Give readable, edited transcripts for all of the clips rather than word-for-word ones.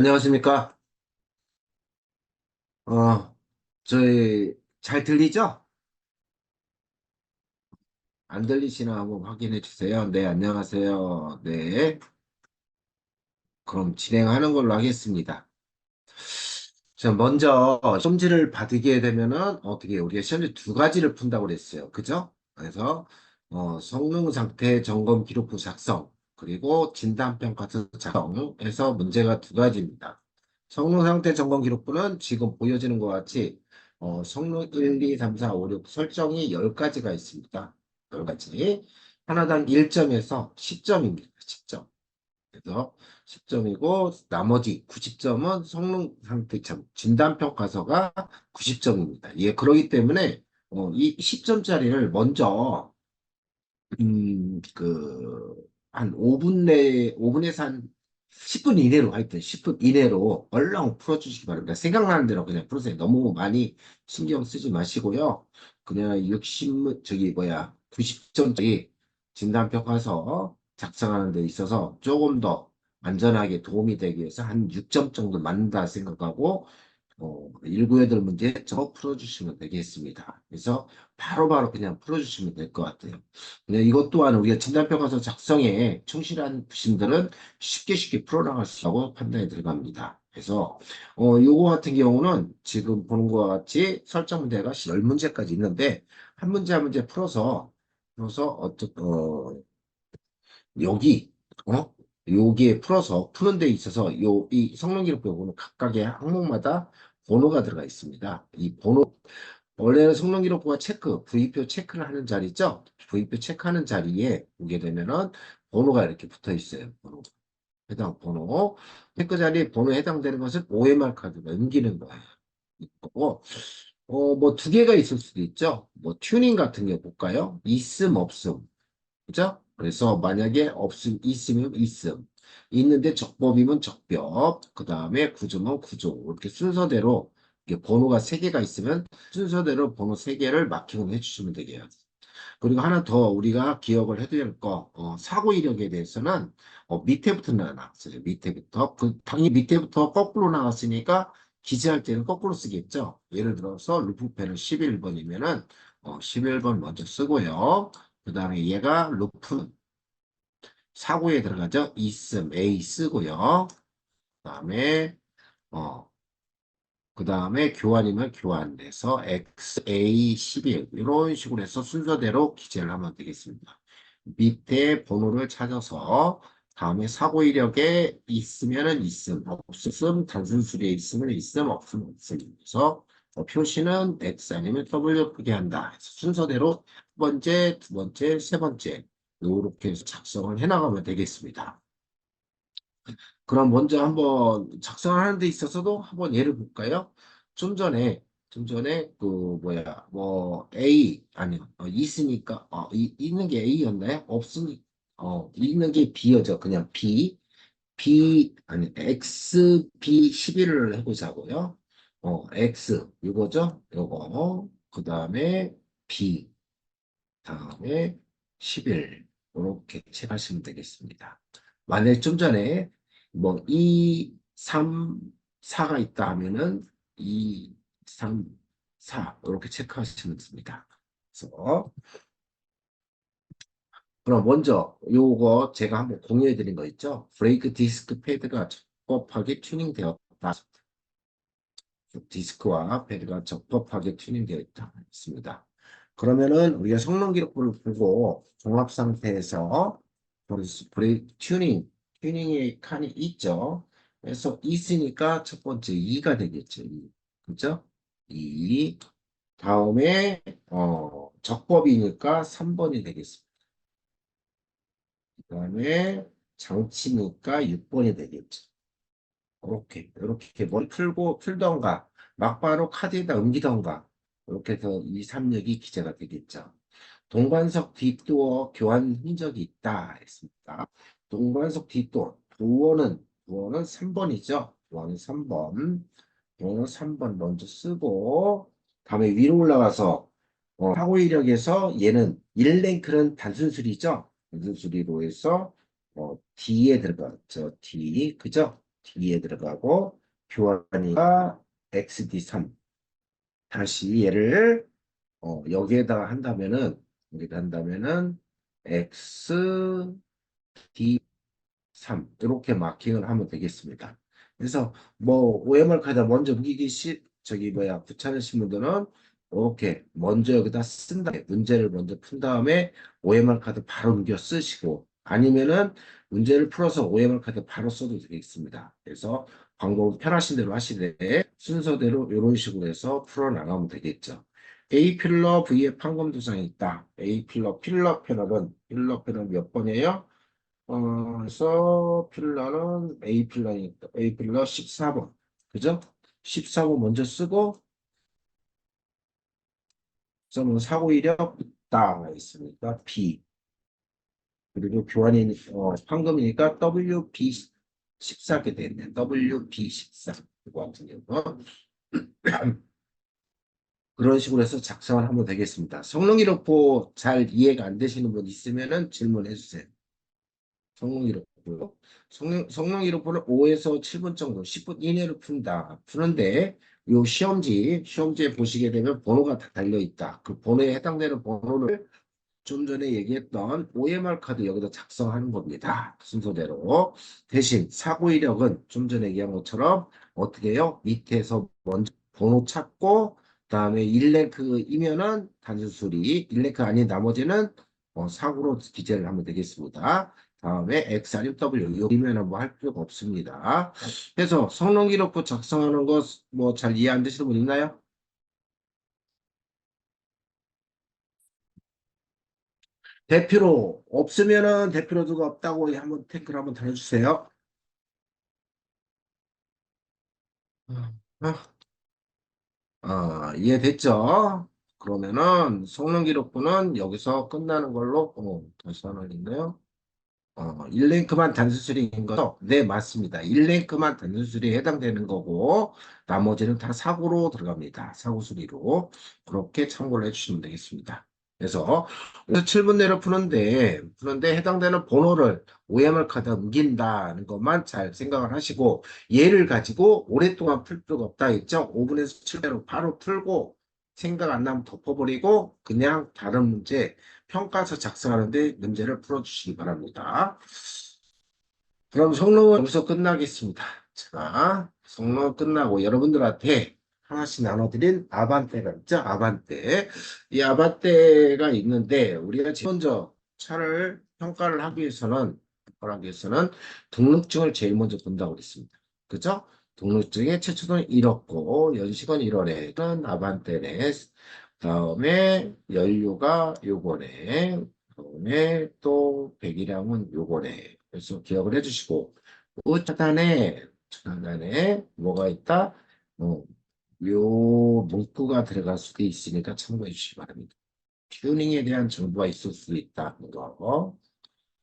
안녕하십니까? 어, 저희, 잘 들리죠? 안 들리시나 한번 확인해 주세요. 네, 안녕하세요. 네, 그럼 진행하는 걸로 하겠습니다. 자, 먼저, 시험지를 받게 되면은, 어떻게, 우리가 시험지 두 가지를 푼다고 그랬어요. 그죠? 그래서, 성능 상태 점검 기록부 작성, 그리고 진단평가서 작성에서 문제가 두 가지입니다. 성능 상태 점검 기록부는 지금 보여지는 것 같이, 성능 1, 2, 3, 4, 5, 6 설정이 10가지가 있습니다. 10가지. 하나당 1점에서 10점입니다. 10점. 그래서 10점이고 나머지 90점은 성능 상태 참 진단평가서가 90점입니다. 예, 그러기 때문에 이 10점짜리를 먼저 한 5분 내 5분에서 한 10분 이내로 하여튼 10분 이내로 얼른 풀어주시기 바랍니다. 생각나는 대로 그냥 풀으세요. 너무 많이 신경 쓰지 마시고요. 그냥 90점짜리 진단평가서 작성하는 데 있어서 조금 더 안전하게 도움이 되기 위해서 한 6점 정도 맞는다 생각하고 1988 문제 저 풀어주시면 되겠습니다. 그래서 바로바로 그냥 풀어주시면 될 것 같아요. 그냥 이것 또한 우리가 진단평가서 작성에 충실한 분들은 쉽게 풀어나갈 수 있다고 판단이 들어갑니다. 그래서 요거 같은 경우는 지금 보는 것과 같이 설정 문제가 10문제까지 있는데 한 문제 한 문제 풀어서 여기 여기에 풀어서 푸는 데 있어서 이 성능 기록 부분은 각각의 항목마다 번호가 들어가 있습니다. 이 번호 원래는 성능 기록부가 V표 체크를 하는 자리죠. V표 체크하는 자리에 보게 되면은 번호가 이렇게 붙어 있어요. 번호. 해당 번호. 체크 자리에 번호에 해당되는 것을 OMR 카드로 넘기는 거예요. 이거고, 뭐 두 개가 있을 수도 있죠. 뭐 튜닝 같은 게 볼까요? 있음, 없음. 그죠? 그래서 만약에 있으면 있음. 있는데 적법이면 적법. 그 다음에 구조면 구조. 이렇게 순서대로 이게 번호가 세개가 있으면 순서대로 번호 세개를 마킹을 해주시면 되게요. 그리고 하나 더 우리가 기억을 해둬야 할 거, 사고 이력에 대해서는 밑에부터 나왔어요. 밑에부터. 당연히 밑에부터 거꾸로 나왔으니까 기재할 때는 거꾸로 쓰겠죠. 예를 들어서 루프펜은 11번이면은 11번 먼저 쓰고요. 그 다음에 얘가 루프 사고에 들어가죠. 있음 A 쓰고요. 그다음에 어 그다음에 교환이면 교환돼서 XA11 이런 식으로 해서 순서대로 기재를 하면 되겠습니다. 밑에 번호를 찾아서 다음에 사고 이력에 있으면은 있음, 없음, 단순 수리에 있으면 있음, 없음, 없음. 그래서 표시는 X 아니면 W 크게 한다. 그래서 순서대로 첫 번째, 두 번째, 세 번째 이렇게 해서 작성을 해나가면 되겠습니다. 그럼 먼저 한번 작성하는 데 있어서도 한번 예를 볼까요? 좀 전에 그 뭐야 뭐 A 아니요 있으니까 있는 게 A였나요? 없으니 있는 게 B여죠. 그냥 B 아니 X B 11을 해보자고요. X 이거죠. 요거 그 다음에 B 다음에 11 이렇게 체크하시면 되겠습니다. 만약에 좀 전에 뭐 2, 3, 4가 있다 하면은 2, 3, 4 이렇게 체크하시면 됩니다. 그래서 그럼 먼저 요거 제가 한번 공유해 드린 거 있죠? 브레이크 디스크 패드가 적법하게 튜닝되었다. 디스크와 패드가 적법하게 튜닝되어 있다. 있습니다. 그러면은 우리가 성능 기록부를 보고 종합 상태에서 튜닝의 칸이 있죠. 그래서 있으니까 첫 번째 2가 되겠죠. 2. 그죠? 2. 다음에 적법이니까 3번이 되겠습니다. 그다음에 장치니까 6번이 되겠죠. 이렇게 머리 풀던가, 막바로 카드에다 옮기던가, 이렇게 해서 2, 3력이 기재가 되겠죠. 동관석 뒷도어 교환 흔적이 있다 했습니다. 동관석 뒷도어, 도어는 3번이죠. 도어는 3번. 도어는 3번 먼저 쓰고, 다음에 위로 올라가서, 사고 이력에서 얘는 1랭크는 단순 수리죠. 단순 수리로 해서, D에 들어갔죠. D. 그죠? D에 들어가고 교환이가 XD3. 다시 얘를 여기에다 한다면은 XD3 이렇게 마킹을 하면 되겠습니다. 그래서 뭐 OMR 카드 먼저 무기기 저기 뭐야 붙여내신 분들은 이렇게 먼저 여기다 쓴 다음에 문제를 먼저 푼 다음에 OMR 카드 바로 옮겨 쓰시고 아니면은 문제를 풀어서 OMR 카드 바로 써도 되겠습니다. 그래서 방법 편하신 대로 하시되 순서대로 이런 식으로 해서 풀어 나가면 되겠죠. A 필러 V의 판검 두상이 있다. A 필러 패널은 몇 번이에요? 그래서 필러는 A 필러 14번. 그죠? 14번 먼저 쓰고, 그래서 사고 이력 있다 있으니까 B. 그리고 판금이니까 WB14게 되네. WB14. 이거 같은 경우. 그런 식으로 해서 작성을 하면 되겠습니다. 성능 기록부 잘 이해가 안 되시는 분 있으면은 질문해 주세요. 성능 기록부. 성능 기록부는 5에서 7분 정도, 10분 이내로 푸는데, 요 시험지에 보시게 되면 번호가 다 달려 있다. 그 번호에 해당되는 번호를 좀 전에 얘기했던 OMR 카드 여기다 작성하는 겁니다. 순서대로. 대신 사고 이력은 좀 전에 얘기한 것처럼 어떻게 해요? 밑에서 먼저 번호 찾고, 그다음에 1랭크이면은 단순 수리, 1랭크 아닌 나머지는 사고로 기재를 하면 되겠습니다. 다음에 X 아니면 W, 여기면은 뭐 할 필요가 없습니다. 그래서 성능 기록부 작성하는 거 뭐 잘 이해 안 되시는 분 있나요? 대표로 없으면은 대표로 누가 없다고 한번 댓글 한번 달아주세요. 아, 이해됐죠? 그러면은 성능 기록부는 여기서 끝나는 걸로 다시 하나 있네요. 1랭크만 단수수리인 거죠? 네, 맞습니다. 1랭크만 단수수리에 해당되는 거고, 나머지는 다 사고로 들어갑니다. 사고 수리로. 그렇게 참고를 해주시면 되겠습니다. 그래서 7분 내로 푸는데 해당되는 번호를 OMR 카드에 옮긴다는 것만 잘 생각을 하시고, 얘를 가지고 오랫동안 풀 필요가 없다 했죠? 5분에서 7분으로 바로 풀고, 생각 안 나면 덮어버리고, 그냥 다른 문제, 평가서 작성하는데 문제를 풀어주시기 바랍니다. 그럼 성능은 여기서 끝나겠습니다. 자, 성능 끝나고 여러분들한테 하나씩 나눠드린 아반떼가 있죠? 아반떼. 이 아반떼가 있는데 우리가 제일 먼저 차를 평가를 하기 위해서는 등록증을 제일 먼저 본다고 그랬습니다. 그죠? 등록증에 최초는 1억 연식은 1월에 아반떼네. 다음에 연료가 요거네. 그다음에 또 배기량은 요거네. 그래서 기억을 해주시고 그 차단에 뭐가 있다? 어, 요 문구가 들어갈 수도 있으니까 참고해 주시기 바랍니다. 튜닝에 대한 정보가 있을 수도 있다. 거.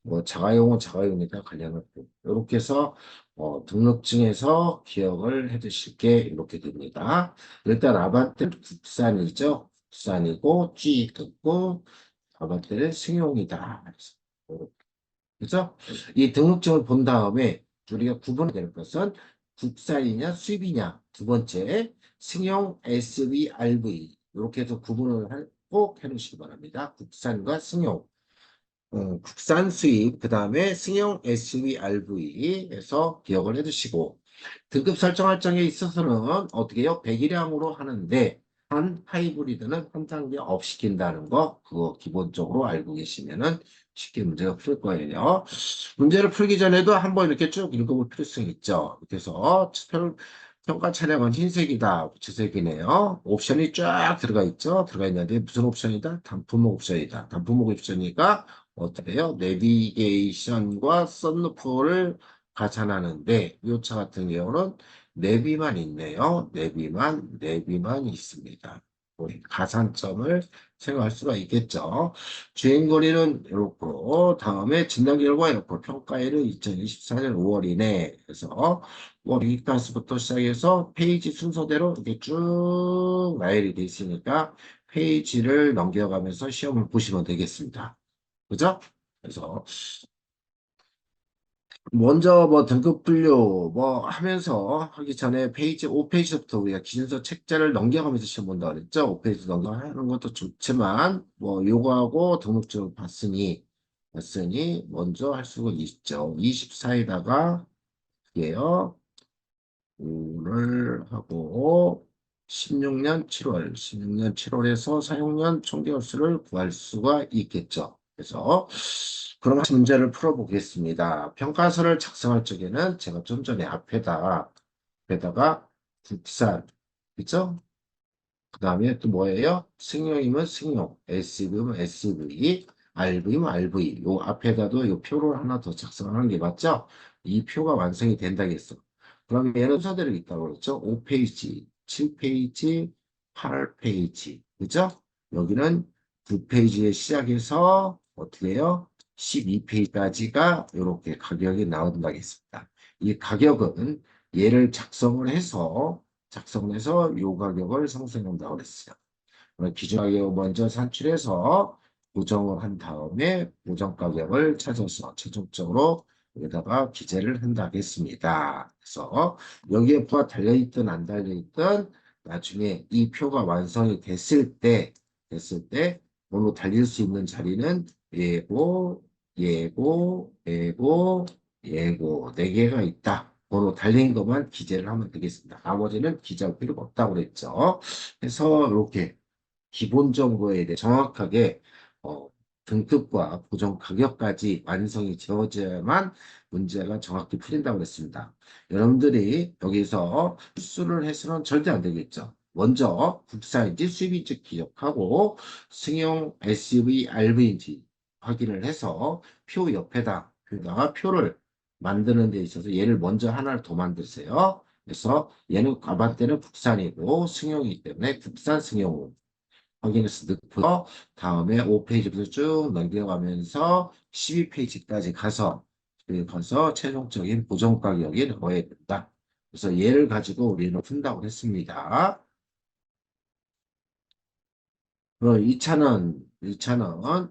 뭐 자가용은 자가용이다 관련하고 이렇게 해서 등록증에서 기억을 해 두실게 이렇게 됩니다. 일단 아반떼는 국산이고 G 듣고 아반떼는 승용이다. 그래서 이 등록증을 본 다음에 우리가 구분해야 될 것은 국산이냐 수입이냐 두 번째 승용 SVRV 이렇게 해서 구분을 꼭 해놓으시기 바랍니다. 국산과 승용 국산 수입, 그 다음에 승용 SVRV에서 기억을 해두시고, 등급 설정할 점에 있어서는 어떻게 해요? 배기량으로 하는데, 한 하이브리드는 한 단계 업 시킨다는 거, 그거 기본적으로 알고 계시면은 쉽게 문제가 풀 거예요. 문제를 풀기 전에도 한번 이렇게 쭉 읽어볼 필요성이 있죠. 그래서 평가 차량은 흰색이다, 주색이네요. 옵션이 쫙 들어가 있죠. 들어가 있는데 무슨 옵션이다? 단품목 옵션이다. 단품목 옵션이니까 어떻게 해요? 내비게이션과 썬루프를 가산하는데 이 차 같은 경우는 내비만 있네요. 내비만 있습니다. 우리 가산점을 생각할 수가 있겠죠. 주행거리는 이렇고 다음에 진단 결과 이렇고 평가일은 2024년 5월이네. 그래서 뭐 리익단스부터 시작해서 페이지 순서대로 이렇게 쭉 나열이 돼 있으니까 페이지를 넘겨가면서 시험을 보시면 되겠습니다. 그죠? 그래서 먼저 뭐 등급 분류 뭐 하면서 하기 전에 페이지 5페이지부터 우리가 기준서 책자를 넘겨가면서 시험 본다 그랬죠. 5페이지 넘겨가는 것도 좋지만 뭐 요거하고 등록증을 봤으니 먼저 할 수가 있죠. 24에다가 이게요. 5를 하고 16년 7월에서 사용년 총개월 수를 구할 수가 있겠죠. 그래서 그럼 문제를 풀어보겠습니다. 평가서를 작성할 적에는 제가 좀 전에 앞에다가 국산, 그죠? 그 다음에 또 뭐예요? 승용이면 승용, SV면 SV, RV면 RV. 요 앞에다도 요 표를 하나 더 작성하는 게 맞죠? 이 표가 완성이 된다겠어. 그럼 얘는 순서대로 있다고 그랬죠? 5페이지, 7페이지, 8페이지. 그죠? 여기는 9페이지에 시작해서 어떻게 해요? 12페이지까지가 이렇게 가격이 나온다겠습니다. 이 가격은 얘를 작성을 해서 요 가격을 상승한다고 그랬어요. 기준 가격을 먼저 산출해서 고정을 한 다음에 고정 가격을 찾아서 최종적으로 여기다가 기재를 한다겠습니다. 그래서 여기에 부가 달려있든 안 달려있든 나중에 이 표가 완성이 됐을 때 번호 달릴 수 있는 자리는 예고, 예고, 예고, 예고 네 개가 있다. 번호 달린 것만 기재를 하면 되겠습니다. 나머지는 기재할 필요가 없다고 그랬죠. 그래서 이렇게 기본 정보에 대해 정확하게 어, 등급과 고정 가격까지 완성이 되어져야만 문제가 정확히 풀린다고 했습니다. 여러분들이 여기서 수를 해서는 절대 안 되겠죠. 먼저 국산인지 수입인지 기억하고 승용 SUV, RV인지 확인을 해서 표 옆에다가 표를 만드는 데 있어서 얘를 먼저 하나를 더 만드세요. 그래서 얘는 가반대는 국산이고 승용이기 때문에 국산 승용 확인해서 넣고 다음에 5페이지부터 쭉 넘겨가면서 12페이지까지 가서 최종적인 보정 가격이 나와야 된다. 그래서 얘를 가지고 우리는 푼다고 했습니다. 그럼 2차는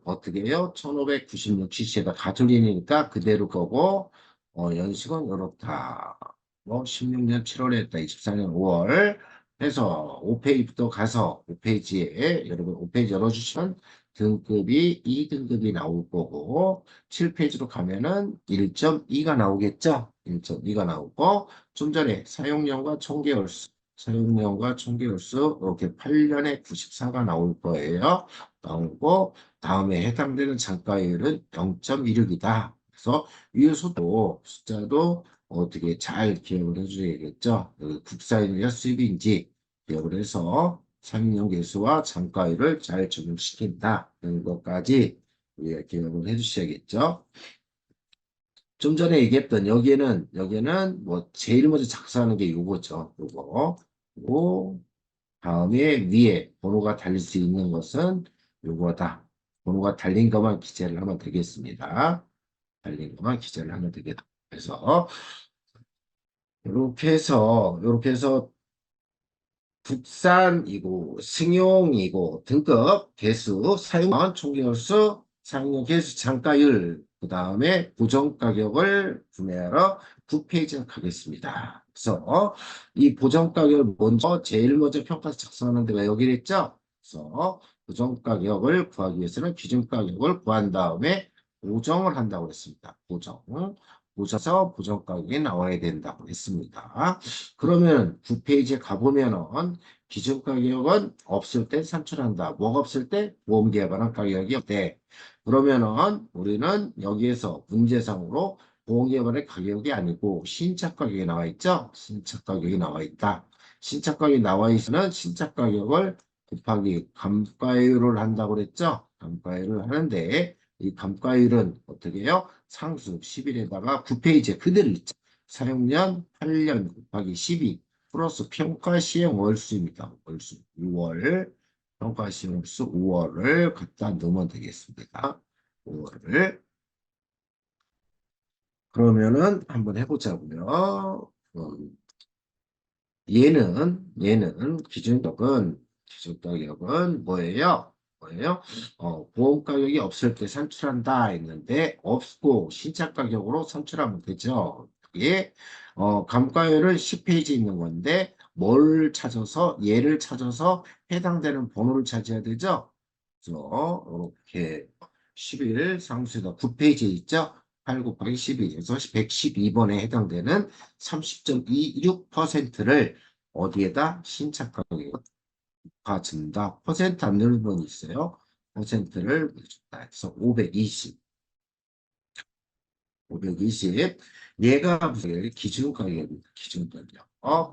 어떻게 해요? 1596cc가 가솔린이니까 그대로 거고, 연식은 이렇다. 뭐, 16년 7월에 했다. 24년 5월. 해서 5페이지부터 가서 5페이지에, 여러분 5페이지 열어주시면 등급이 2등급이 나올 거고, 7페이지로 가면은 1.2가 나오겠죠? 1.2가 나오고, 좀 전에 사용량과 총계열 사용량과 총계열수 이렇게 8년에 94가 나올 거예요. 나오고 다음에 해당되는 단가율은 0.16이다. 그래서 이 숫자도 어떻게 잘 기억을 해줘야겠죠. 국산이냐 수입인지 기억을 해서 상용 개수와 단가율을 잘 적용시킨다. 이런 것까지 우리가 기억을 해주셔야겠죠. 좀 전에 얘기했던 여기에는 뭐 제일 먼저 작성하는 게 요거죠. 요거. 다음에 위에 번호가 달릴 수 있는 것은 요거다. 번호가 달린 것만 기재를 하면 되겠습니다. 달린 것만 기재를 하면 되겠다. 그래서 이렇게 해서 국산이고 승용이고 등급 개수 사용한 총개수 사용료 개수 단가율 그 다음에 보정 가격을 구매하러 9페이지에 가겠습니다. 그래서 이 보정 가격을 제일 먼저 평가서 작성하는 데가 여기 있죠. 그래서 보정 가격을 구하기 위해서는 기준 가격을 구한 다음에 보정을 한다고 했습니다. 보셔서 보정 가격이 나와야 된다고 했습니다. 그러면 9페이지에 가보면은 기준 가격은 없을 때 산출한다. 뭐가 없을 때? 보험계에 관한 가격이 없대. 그러면은 우리는 여기에서 문제상으로 보험계에 관한 가격이 아니고 신차 가격이 나와 있죠? 신차 가격이 나와 있다. 신차 가격이 나와 있으면 신차 가격을 곱하기 감가율을 한다고 그랬죠? 감가율을 하는데 이 감가율은 어떻게 해요? 상수 10일에다가 9페이지에 그대로 있죠. 사용년 8년 곱하기 12 플러스 평가 시행 월수입니다. 월수 5월 평가 시행 월수 5월을 갖다 넣으면 되겠습니다. 5월을 그러면은 한번 해보자고요. 얘는 기준 가격은 뭐예요? 뭐예요? 보험 가격이 없을 때 산출한다 했는데 없고 신차 가격으로 산출하면 되죠. 예, 감가율은 10페이지 있는 건데 뭘 찾아서 얘를 찾아서 해당되는 번호를 찾아야 되죠. 그래서 이렇게 11 상수에다 9페이지에 있죠. 8 곱하기 12에서 112번에 해당되는 30.26%를 어디에다 신차 가격에 준다. 퍼센트 안 넣는 건 있어요. 퍼센트를 준다. 그래서 520. 520. 얘가 무슨 기준 가격입니다. 기준 가격.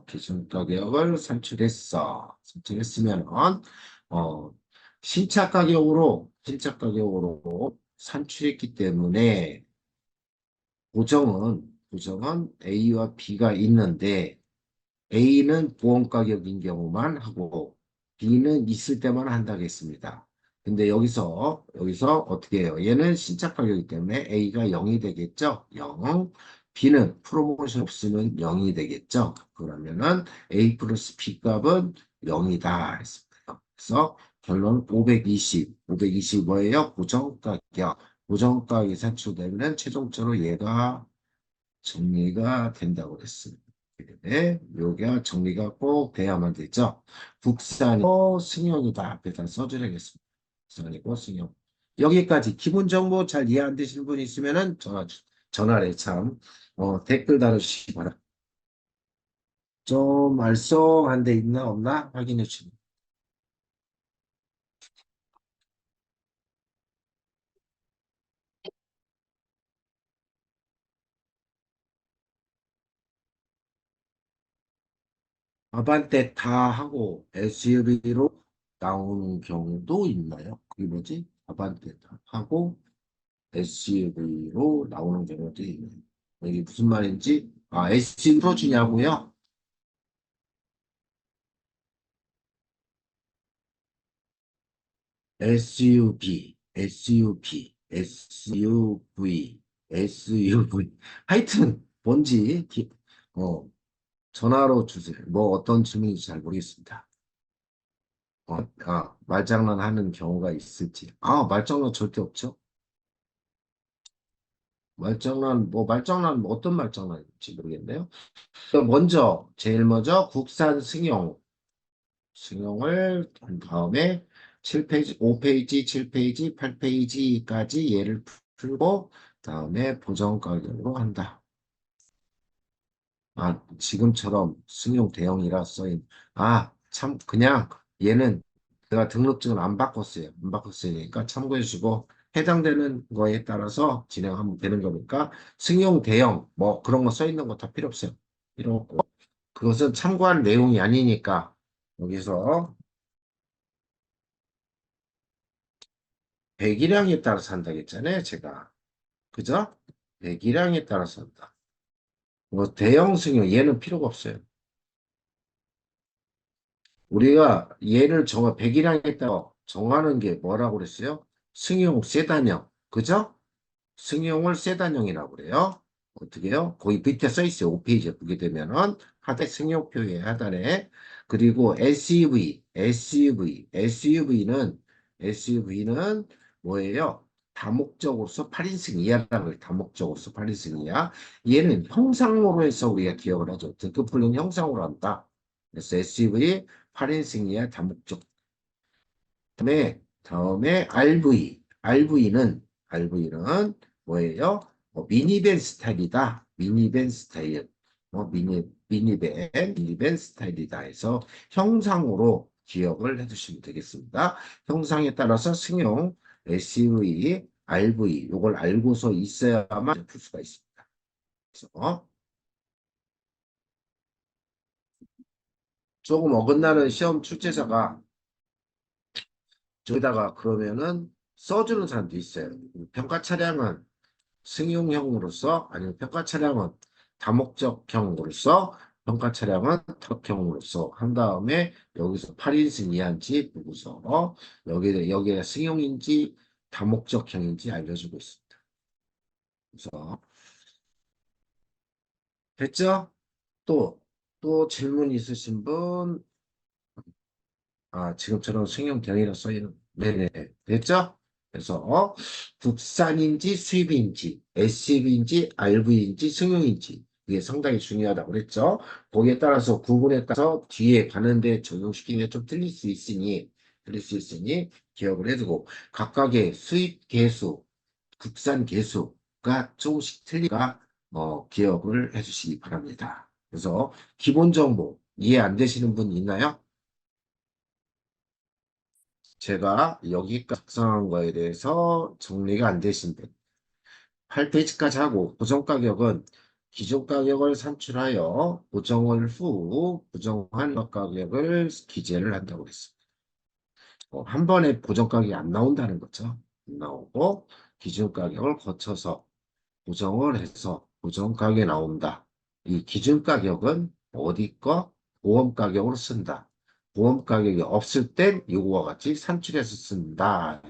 기준 가격을 산출했어. 산출했으면, 어, 신차 가격으로 산출했기 때문에 고정은 A와 B가 있는데, A는 보험 가격인 경우만 하고 B는 있을 때만 한다겠습니다. 근데 여기서 어떻게 해요? 얘는 신차 가격이기 때문에 A가 0이 되겠죠? 0. B는 프로모션 없으면 0이 되겠죠? 그러면은 A 플러스 B 값은 0이다 했습니다. 그래서 결론 520. 520 뭐예요? 고정 가격. 고정 가격이 산출되면 최종적으로 얘가 정리가 된다고 그랬습니다. 네, 요게 정리가 꼭 돼야만 되죠. 국산이고 승용이다 앞에다 써줘야겠습니다. 국산이고 승용. 여기까지 기본 정보 잘 이해 안 되시는 분 있으면은 전화를 댓글 달아주시기 바랍니다. 좀 알쏭한 데 있나 없나 확인해 주시면. 아반떼 다 하고 SUV로 나오는 경우도 있나요? 그게 뭐지? 아반떼 다 하고 SUV로 나오는 경우도 있네요. 이게 무슨 말인지, SUV 풀어주냐고요? SUV. 하여튼, 뭔지, 전화로 주세요. 뭐 어떤 질문인지 잘 모르겠습니다. 말장난 하는 경우가 있을지. 말장난 절대 없죠? 말장난, 어떤 말장난인지 모르겠네요. 제일 먼저 국산 승용을 한 다음에 7페이지, 5페이지, 7페이지, 8페이지까지 얘를 풀고 다음에 보정 가격으로 한다. 지금처럼 승용 대형이라 써인. 참 그냥 얘는 내가 등록증을 안 바꿨어요. 안 바꿨으니까 참고해 주시고 해당되는 거에 따라서 진행하면 되는 거니까 승용 대형 뭐 그런 거 써 있는 거 다 필요 없어요. 필요 없고 그것은 참고할 내용이 아니니까 여기서 배기량에 따라서 한다고 했잖아요, 제가. 그죠? 배기량에 따라서 한다. 뭐 대형 승용 얘는 필요가 없어요. 우리가 얘를 배기량에 따라 정하는 게 뭐라고 그랬어요? 승용 세단형. 그죠? 승용을 세단형이라고 그래요. 어떻게 해요? 거기 밑에 써 있어요. 5페이지에 보게 되면은 하단 승용표의 하단에 그리고 SUV는 뭐예요? 다목적으로서 8인승 이하라고 해요. 다목적으로서 8인승 이하. 얘는 형상으로 해서 우리가 기억을 하죠. 등급분류는 형상으로 한다. 그래서 SUV 8인승 이하 다목적 다음에 RV는 뭐예요? 미니밴 스타일이다. 미니밴 스타일. 미니밴 스타일이다 해서 형상으로 기억을 해주시면 되겠습니다. 형상에 따라서 승용, SUV, RV 이걸 알고서 있어야만 풀 수가 있습니다. 그래서 조금 어긋나는 시험 출제자가 저기다가 그러면은 써주는 사람도 있어요. 평가 차량은 승용형으로서 아니면 평가 차량은 다목적형으로서 평가 차량은特형으로서 한 다음에 여기서 8인승 이하인지 보고서 여기에 승용인지 다목적형인지 알려주고 있습니다. 그래서 됐죠? 또, 또 질문 있으신 분, 지금처럼 승용 대형이라 써있는 네네. 됐죠? 그래서 국산인지 수입인지 SCB인지 RV인지 승용인지 이게 상당히 중요하다고 그랬죠? 거기에 따라서 구분에 따라서 뒤에 가는데 적용시키는 게 좀 틀릴 수 있으니 기억을 해두고 각각의 수입 개수, 국산 개수가 조금씩 틀리니까 기억을 해주시기 바랍니다. 그래서 기본 정보 이해 안 되시는 분 있나요? 제가 여기까지 작성한 거에 대해서 정리가 안 되신 분. 8페이지까지 하고 고정 가격은 기존 가격을 산출하여 고정을 후 고정한 가격을 기재를 한다고 했습니다. 한 번에 고정 가격이 안 나온다는 거죠. 안 나오고 기준 가격을 거쳐서 고정을 해서 고정 가격이 나온다. 이 기준 가격은 어디 거? 보험 가격으로 쓴다. 보험 가격이 없을 땐 요거와 같이 산출해서 쓴다.